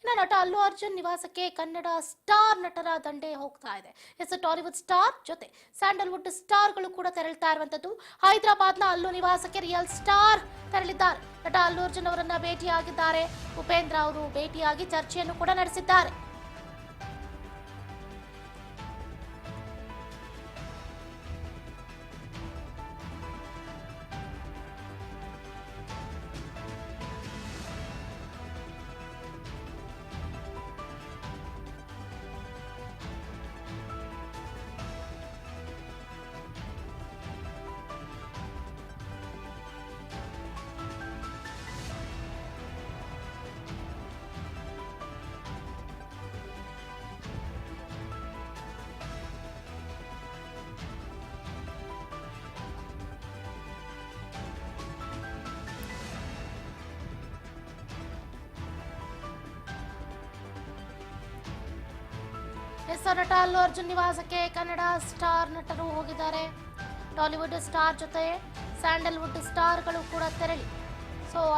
ಇನ್ನು ನಟ ಅಲ್ಲು ಅರ್ಜುನ್ ನಿವಾಸಕ್ಕೆ ಕನ್ನಡ ಸ್ಟಾರ್ ನಟರ ದಂಡೆ ಹೋಗ್ತಾ ಇದೆ. ಟಾಲಿವುಡ್ ಸ್ಟಾರ್ ಜೊತೆ ಸ್ಯಾಂಡಲ್ವುಡ್ ಸ್ಟಾರ್ಗಳು ಕೂಡ ತೆರಳುತ್ತಾ ಇರುವಂತದ್ದು. ಹೈದರಾಬಾದ್ನ ಅಲ್ಲು ನಿವಾಸಕ್ಕೆ ರಿಯಲ್ ಸ್ಟಾರ್ ತೆರಳಿದ್ದಾರೆ. ನಟ ಅಲ್ಲು ಅರ್ಜುನ್ ಅವರನ್ನ ಭೇಟಿಯಾಗಿದ್ದಾರೆ. ಉಪೇಂದ್ರ ಅವರು ಭೇಟಿಯಾಗಿ ಚರ್ಚೆಯನ್ನು ಕೂಡ ನಡೆಸಿದ್ದಾರೆ. ನಟ ಅಲ್ಲು ಅರ್ಜುನ್ ನಿವಾಸಕ್ಕೆ ಕನ್ನಡ ಸ್ಟಾರ್ ನಟರು ಹೋಗಿದ್ದಾರೆ. ಟಾಲಿವುಡ್ ಸ್ಟಾರ್ ಜೊತೆ ಸ್ಯಾಂಡಲ್ವುಡ್ ಸ್ಟಾರ್ಗಳು ಕೂಡ ತೆರಳಿ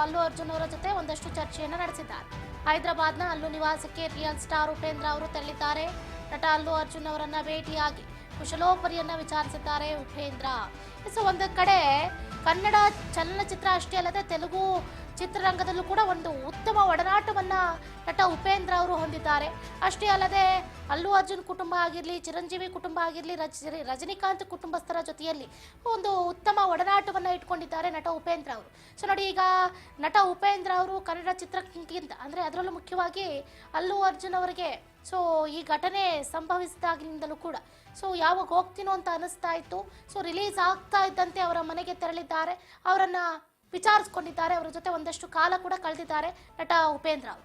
ಅಲ್ಲು ಅರ್ಜುನ್ ಅವರ ಜೊತೆ ಒಂದಷ್ಟು ಚರ್ಚೆಯನ್ನು ನಡೆಸಿದ್ದಾರೆ. ಹೈದರಾಬಾದ್ನ ಅಲ್ಲು ನಿವಾಸಕ್ಕೆ ರಿಯಲ್ ಸ್ಟಾರ್ ಉಪೇಂದ್ರ ಅವರು ತೆರಳಿದ್ದಾರೆ. ನಟ ಅಲ್ಲು ಅರ್ಜುನ್ ಅವರನ್ನ ಭೇಟಿಯಾಗಿ ಕುಶಲೋಪರಿಯನ್ನ ವಿಚಾರಿಸಿದ್ದಾರೆ ಉಪೇಂದ್ರ. ಒಂದು ಕಡೆ ಕನ್ನಡ ಚಲನಚಿತ್ರ ಅಷ್ಟೇ ಅಲ್ಲದೆ ತೆಲುಗು ಚಿತ್ರರಂಗದಲ್ಲೂ ಕೂಡ ಒಂದು ಉತ್ತಮ ಒಡನಾಟವನ್ನ ನಟ ಉಪೇಂದ್ರ ಅವರು ಹೊಂದಿದ್ದಾರೆ. ಅಷ್ಟೇ ಅಲ್ಲದೆ ಅಲ್ಲು ಅರ್ಜುನ್ ಕುಟುಂಬ ಆಗಿರಲಿ, ಚಿರಂಜೀವಿ ಕುಟುಂಬ ಆಗಿರಲಿ, ರಜನಿಕಾಂತ್ ಕುಟುಂಬಸ್ಥರ ಜೊತೆಯಲ್ಲಿ ಒಂದು ಉತ್ತಮ ಒಡನಾಟವನ್ನ ಇಟ್ಕೊಂಡಿದ್ದಾರೆ ನಟ ಉಪೇಂದ್ರ ಅವರು. ನೋಡಿ, ಈಗ ನಟ ಉಪೇಂದ್ರ ಅವರು ಕನ್ನಡ ಚಿತ್ರಕ್ಕಿಂತ ಅಂದ್ರೆ ಅದರಲ್ಲೂ ಮುಖ್ಯವಾಗಿ ಅಲ್ಲು ಅರ್ಜುನ್ ಅವರಿಗೆ ಈ ಘಟನೆ ಸಂಭವಿಸಿದಾಗಿನಿಂದಲೂ ಕೂಡ ಯಾವಾಗ ಹೋಗ್ತೀನೋ ಅಂತ ಅನಿಸ್ತಾ ಇತ್ತು. ರಿಲೀಸ್ ಆಗ್ತಾ ಇದ್ದಂತೆ ಅವರ ಮನೆಗೆ ತೆರಳಿದ್ದಾರೆ. ಅವರನ್ನ ವಿಚಾರಿಸಿಕೊಂಡಿದ್ದಾರೆ. ಅವರ ಜೊತೆ ಒಂದಷ್ಟು ಕಾಲ ಕೂಡ ಕಳೆದಿದ್ದಾರೆ ನಟ ಉಪೇಂದ್ರ ಅವರು.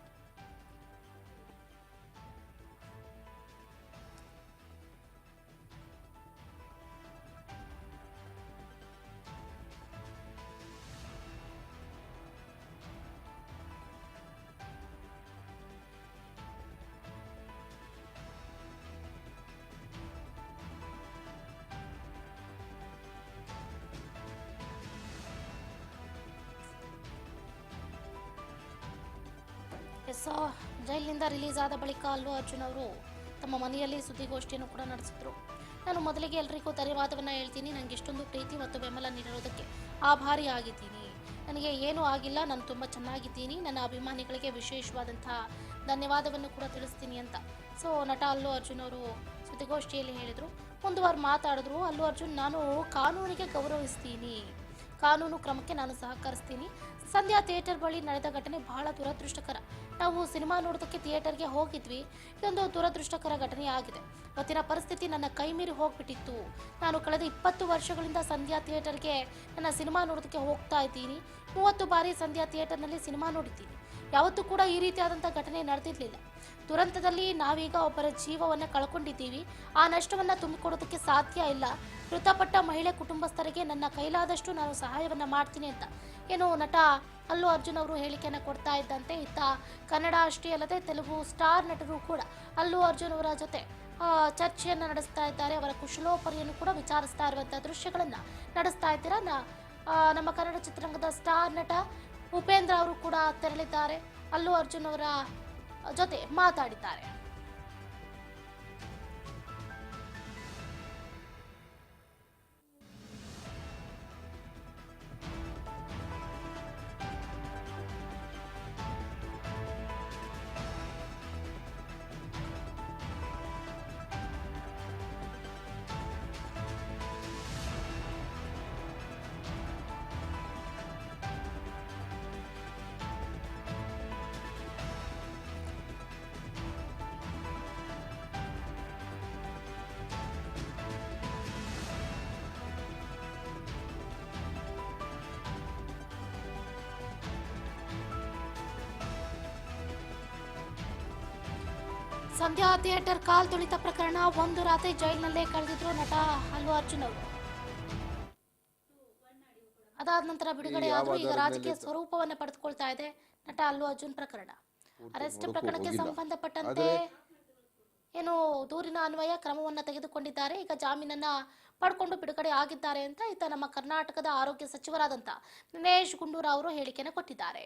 ಜೈಲಿನಿಂದ ರಿಲೀಸ್ ಆದ ಬಳಿಕ ಅಲ್ಲು ಅರ್ಜುನ್ ಅವರು ತಮ್ಮ ಮನೆಯಲ್ಲಿ ಸುದ್ದಿಗೋಷ್ಠಿಯನ್ನು ಕೂಡ ನಡೆಸಿದ್ರು. ನಾನು ಮೊದಲಿಗೆ ಎಲ್ರಿಗೂ ಧನ್ಯವಾದವನ್ನ ಹೇಳ್ತೀನಿ. ನನಗೆ ಇಷ್ಟೊಂದು ಪ್ರೀತಿ ಮತ್ತು ಬೆಂಬಲ ನೀಡಿರೋದಕ್ಕೆ ಆಭಾರಿ ಆಗಿದ್ದೀನಿ. ನನಗೆ ಏನೂ ಆಗಿಲ್ಲ, ನಾನು ತುಂಬ ಚೆನ್ನಾಗಿದ್ದೀನಿ. ನನ್ನ ಅಭಿಮಾನಿಗಳಿಗೆ ವಿಶೇಷವಾದಂತಹ ಧನ್ಯವಾದವನ್ನು ಕೂಡ ತಿಳಿಸ್ತೀನಿ ಅಂತ ನಟ ಅಲ್ಲು ಅರ್ಜುನ್ ಅವರು ಸುದ್ದಿಗೋಷ್ಠಿಯಲ್ಲಿ ಹೇಳಿದರು. ಮುಂದುವರೆದು ಮಾತಾಡಿದ್ರು ಅಲ್ಲು ಅರ್ಜುನ್, ನಾನು ಕಾನೂನಿಗೆ ಗೌರವಿಸ್ತೀನಿ, ಕಾನೂನು ಕ್ರಮಕ್ಕೆ ನಾನು ಸಹಕರಿಸ್ತೀನಿ. ಸಂಧ್ಯಾ ಥಿಯೇಟರ್ ಬಳಿ ನಡೆದ ಘಟನೆ ಬಹಳ ದುರದೃಷ್ಟಕರ. ನಾವು ಸಿನಿಮಾ ನೋಡೋದಕ್ಕೆ ಥಿಯೇಟರ್ಗೆ ಹೋಗಿದ್ವಿ. ಇದೊಂದು ದುರದೃಷ್ಟಕರ ಘಟನೆ ಆಗಿದೆ. ಇವತ್ತಿನ ಪರಿಸ್ಥಿತಿ ನನ್ನ ಕೈ ಮೀರಿ ಹೋಗ್ಬಿಟ್ಟಿತ್ತು. ನಾನು ಕಳೆದ 20 ವರ್ಷಗಳಿಂದ ಸಂಧ್ಯಾ ಥಿಯೇಟರ್ಗೆ ನನ್ನ ಸಿನಿಮಾ ನೋಡೋದಕ್ಕೆ ಹೋಗ್ತಾ ಇದ್ದೀನಿ. 30 ಬಾರಿ ಸಂಧ್ಯಾ ಥಿಯೇಟರ್ನಲ್ಲಿ ಸಿನಿಮಾ ನೋಡಿದ್ದೀನಿ. ಯಾವತ್ತೂ ಕೂಡ ಈ ರೀತಿಯಾದಂಥ ಘಟನೆ ನಡೆದಿರಲಿಲ್ಲ. ದುರಂತದಲ್ಲಿ ನಾವೀಗ ಒಬ್ಬರ ಜೀವವನ್ನು ಕಳ್ಕೊಂಡಿದ್ದೀವಿ. ಆ ನಷ್ಟವನ್ನು ತುಂಬಿಕೊಡೋದಕ್ಕೆ ಸಾಧ್ಯ ಇಲ್ಲ. ಮೃತಪಟ್ಟ ಮಹಿಳೆ ಕುಟುಂಬಸ್ಥರಿಗೆ ನನ್ನ ಕೈಲಾದಷ್ಟು ನಾನು ಸಹಾಯವನ್ನು ಮಾಡ್ತೀನಿ ಅಂತ ನಟ ಅಲ್ಲು ಅರ್ಜುನ್ ಅವರು ಹೇಳಿಕೆಯನ್ನು ಕೊಡ್ತಾ ಇದ್ದಂತೆ ಇತ್ತ ಕನ್ನಡ ಅಷ್ಟೇ ಅಲ್ಲದೆ ತೆಲುಗು ಸ್ಟಾರ್ ನಟರು ಕೂಡ ಅಲ್ಲು ಅರ್ಜುನ್ ಅವರ ಜೊತೆ ಚರ್ಚೆಯನ್ನು ನಡೆಸ್ತಾ ಇದ್ದಾರೆ. ಅವರ ಕುಶಲೋಪರಿಯನ್ನು ಕೂಡ ವಿಚಾರಿಸ್ತಾ ಇರುವಂತಹ ದೃಶ್ಯಗಳನ್ನು ನಡೆಸ್ತಾ ಇದ್ದೀರಾ. ನಮ್ಮ ಕನ್ನಡ ಚಿತ್ರರಂಗದ ಸ್ಟಾರ್ ನಟ ಉಪೇಂದ್ರ ಅವರು ಕೂಡ ತೆರಳಿದ್ದಾರೆ. ಅಲ್ಲು ಅರ್ಜುನ್ ಅವರ ಜೊತೆ ಮಾತಾಡಿದ್ದಾರೆ. ಸಂಧ್ಯಾ ಥಿಯೇಟರ್ ಕಾಲ್ ತುಳಿತ ಪ್ರಕರಣ, ಒಂದು ರಾತ್ರಿ ಜೈಲಿನಲ್ಲೇ ಕಳೆದಿದ್ರು ನಟ ಅಲ್ಲು ಅರ್ಜುನ್ ಅವರು. ಅದಾದ ನಂತರ ಬಿಡುಗಡೆ ಆದರೂ ಈಗ ರಾಜಕೀಯ ಸ್ವರೂಪವನ್ನು ಪಡೆದುಕೊಳ್ತಾ ಇದೆ ನಟ ಅಲ್ಲು ಅರ್ಜುನ್ ಪ್ರಕರಣ. ಅರೆಸ್ಟ್ ಪ್ರಕರಣಕ್ಕೆ ಸಂಬಂಧಪಟ್ಟಂತೆ ದೂರಿನ ಅನ್ವಯ ಕ್ರಮವನ್ನು ತೆಗೆದುಕೊಂಡಿದ್ದಾರೆ. ಈಗ ಜಾಮೀನನ್ನ ಪಡ್ಕೊಂಡು ಬಿಡುಗಡೆ ಆಗಿದ್ದಾರೆ ಅಂತ ನಮ್ಮ ಕರ್ನಾಟಕದ ಆರೋಗ್ಯ ಸಚಿವರಾದಂತ ದಿನೇಶ್ ಗುಂಡೂರಾವ್ ಅವರು ಹೇಳಿಕೆಯನ್ನು ಕೊಟ್ಟಿದ್ದಾರೆ.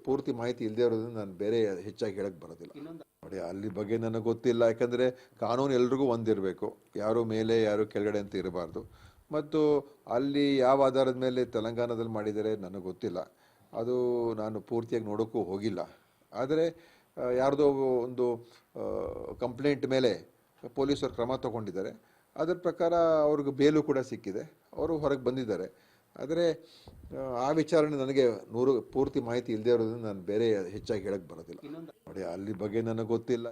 ಪೂರ್ತಿ ಮಾಹಿತಿ ಇಲ್ಲದೆ ಇರೋದ್ರಿಂದ ನಾನು ಬೇರೆ ಹೆಚ್ಚಾಗಿ ಹೇಳಕ್ ಬರೋದಿಲ್ಲ. ನೋಡಿ, ಅಲ್ಲಿ ಬಗ್ಗೆ ನನಗೆ ಗೊತ್ತಿಲ್ಲ. ಯಾಕಂದರೆ ಕಾನೂನು ಎಲ್ರಿಗೂ ಒಂದಿರಬೇಕು, ಯಾರು ಮೇಲೆ ಯಾರು ಕೆಳಗಡೆ ಅಂತ ಇರಬಾರ್ದು. ಮತ್ತು ಅಲ್ಲಿ ಯಾವ ಆಧಾರದ ಮೇಲೆ ತೆಲಂಗಾಣದಲ್ಲಿ ಮಾಡಿದರೆ ನನಗೆ ಗೊತ್ತಿಲ್ಲ, ಅದು ನಾನು ಪೂರ್ತಿಯಾಗಿ ನೋಡೋಕ್ಕೂ ಹೋಗಿಲ್ಲ. ಆದರೆ ಯಾರ್ದೋ ಒಂದು ಕಂಪ್ಲೇಂಟ್ ಮೇಲೆ ಪೊಲೀಸರು ಕ್ರಮ ತಗೊಂಡಿದ್ದಾರೆ. ಅದರ ಪ್ರಕಾರ ಅವ್ರಿಗೆ ಬೇಲು ಕೂಡ ಸಿಕ್ಕಿದೆ, ಅವರು ಹೊರಗೆ ಬಂದಿದ್ದಾರೆ. ಆದರೆ ಆ ವಿಚಾರಣೆ ನನಗೆ ಪೂರ್ತಿ ಮಾಹಿತಿ ಇಲ್ಲದೆ ಇರೋದ್ರಿಂದ ನಾನು ಬೇರೆ ಹೆಚ್ಚಾಗಿ ಹೇಳಕ್ಕೆ ಬರೋದಿಲ್ಲ. ನೋಡಿ, ಅಲ್ಲಿ ಬಗ್ಗೆ ನನಗೆ ಗೊತ್ತಿಲ್ಲ.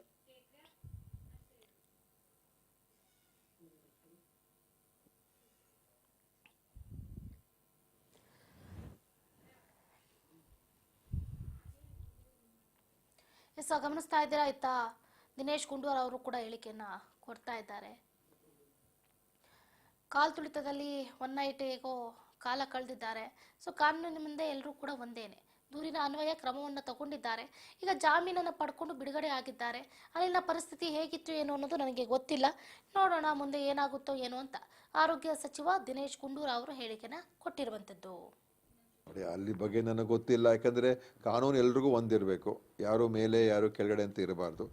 ಎಸ್, ಗಮನಿಸ್ತಾ ಇದ್ದೀರಾ ಆಯ್ತಾ, ದಿನೇಶ್ ಗುಂಡೂರಾವ್ ಅವರು ಕೂಡ ಹೇಳಿಕೆಯನ್ನ ಕೊಡ್ತಾ ಇದ್ದಾರೆ. ಕಾಲ್ ತುಳಿತದಲ್ಲಿ ಒನ್ ನೈಟ್ ಹೇಗೋ ಕಾಲ ಕಳೆದಿದ್ದಾರೆ. ಸೊ ಕಾನೂನಿನ ಮುಂದೆ ಎಲ್ಲರೂ ಕೂಡ ಒಂದೇನೆ. ದೂರಿನ ಅನ್ವಯ ಕ್ರಮವನ್ನು ತಗೊಂಡಿದ್ದಾರೆ. ಈಗ ಜಾಮೀನನ್ನು ಪಡ್ಕೊಂಡು ಬಿಡುಗಡೆ ಆಗಿದ್ದಾರೆ. ಅಲ್ಲಿನ ಪರಿಸ್ಥಿತಿ ಹೇಗಿತ್ತು ಏನು ಅನ್ನೋದು ನನಗೆ ಗೊತ್ತಿಲ್ಲ. ನೋಡೋಣ ಮುಂದೆ ಏನಾಗುತ್ತೋ ಏನೋ ಅಂತ ಆರೋಗ್ಯ ಸಚಿವ ದಿನೇಶ್ ಗುಂಡೂರಾವ್ ಅವರು ಹೇಳಿಕೆನ ಕೊಟ್ಟಿರುವಂಥದ್ದು. ನೋಡಿ, ಅಲ್ಲಿ ಬಗ್ಗೆ ನನಗೆ ಗೊತ್ತಿಲ್ಲ. ಯಾಕಂದರೆ ಕಾನೂನು ಎಲ್ರಿಗೂ ಒಂದಿರಬೇಕು, ಯಾರು ಮೇಲೆ ಯಾರು ಕೆಳಗಡೆ ಅಂತ ಇರಬಾರ್ದು.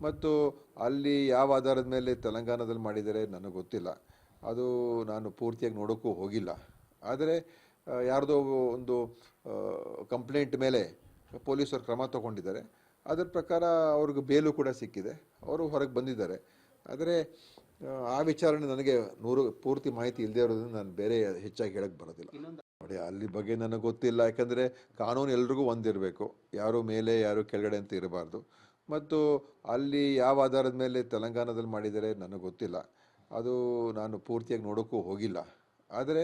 ಮತ್ತು ಅಲ್ಲಿ ಯಾವ ಆಧಾರದ ಮೇಲೆ ತೆಲಂಗಾಣದಲ್ಲಿ ಮಾಡಿದರೆ ನನಗೆ ಗೊತ್ತಿಲ್ಲ, ಅದು ನಾನು ಪೂರ್ತಿಯಾಗಿ ನೋಡೋಕ್ಕೂ ಹೋಗಿಲ್ಲ. ಆದರೆ ಯಾರ್ದೋ ಒಂದು ಕಂಪ್ಲೇಂಟ್ ಮೇಲೆ ಪೊಲೀಸರು ಕ್ರಮ ತಗೊಂಡಿದ್ದಾರೆ. ಅದರ ಪ್ರಕಾರ ಅವ್ರಿಗೆ ಬೇಲು ಕೂಡ ಸಿಕ್ಕಿದೆ, ಅವರು ಹೊರಗೆ ಬಂದಿದ್ದಾರೆ. ಆದರೆ ಆ ವಿಚಾರಣೆ ನನಗೆ ಪೂರ್ತಿ ಮಾಹಿತಿ ಇಲ್ಲದೆ ಇರೋದ್ರಿಂದ ನಾನು ಬೇರೆ ಹೆಚ್ಚಾಗಿ ಹೇಳಕ್ಕೆ ಬರೋದಿಲ್ಲ. ನೋಡಿ, ಅಲ್ಲಿ ಬಗ್ಗೆ ನನಗೆ ಗೊತ್ತಿಲ್ಲ. ಯಾಕಂದರೆ ಕಾನೂನು ಎಲ್ರಿಗೂ ಒಂದಿರಬೇಕು, ಯಾರು ಮೇಲೆ ಯಾರು ಕೆಳಗಡೆ ಅಂತ ಇರಬಾರ್ದು. ಮತ್ತು ಅಲ್ಲಿ ಯಾವ ಆಧಾರದ ಮೇಲೆ ತೆಲಂಗಾಣದಲ್ಲಿ ಮಾಡಿದರೆ ನನಗೆ ಗೊತ್ತಿಲ್ಲ, ಅದು ನಾನು ಪೂರ್ತಿಯಾಗಿ ನೋಡೋಕ್ಕೂ ಹೋಗಿಲ್ಲ. ಆದರೆ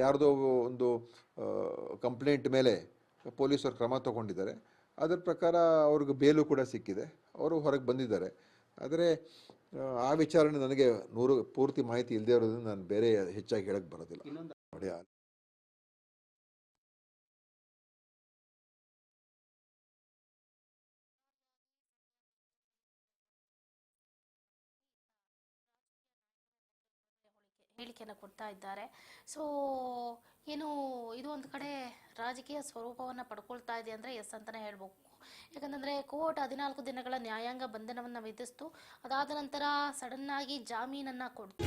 ಯಾರ್ದೋ ಒಂದು ಕಂಪ್ಲೇಂಟ್ ಮೇಲೆ ಪೊಲೀಸರು ಕ್ರಮ ತಗೊಂಡಿದ್ದಾರೆ. ಅದರ ಪ್ರಕಾರ ಅವ್ರಿಗೆ ಬೇಲು ಕೂಡ ಸಿಕ್ಕಿದೆ, ಅವರು ಹೊರಗೆ ಬಂದಿದ್ದಾರೆ. ಆದರೆ ಆ ವಿಚಾರಣೆ ನನಗೆ ಪೂರ್ತಿ ಮಾಹಿತಿ ಇಲ್ಲದೆ ಇರೋದ್ರಿಂದ ನಾನು ಬೇರೆ ಹೆಚ್ಚಾಗಿ ಹೇಳಕ್ಕೆ ಬರೋದಿಲ್ಲ. ನೋಡಿ, ಹೇಳಿಕೆಯನ್ನು ಕೊಡ್ತಾ ಇದ್ದಾರೆ. ಸೊ ಏನು ಇದು ಒಂದು ಕಡೆ ರಾಜಕೀಯ ಸ್ವರೂಪವನ್ನು ಪಡ್ಕೊಳ್ತಾ ಇದೆ ಅಂದರೆ ಎಸ್ ಅಂತಲೇ ಹೇಳ್ಬೇಕು. ಯಾಕಂತಂದರೆ ಕೋರ್ಟ್ 14 ದಿನಗಳ ನ್ಯಾಯಾಂಗ ಬಂಧನವನ್ನು ವಿಧಿಸ್ತು. ಅದಾದ ನಂತರ ಸಡನ್ನಾಗಿ ಜಾಮೀನನ್ನು ಕೊಡ್ತು.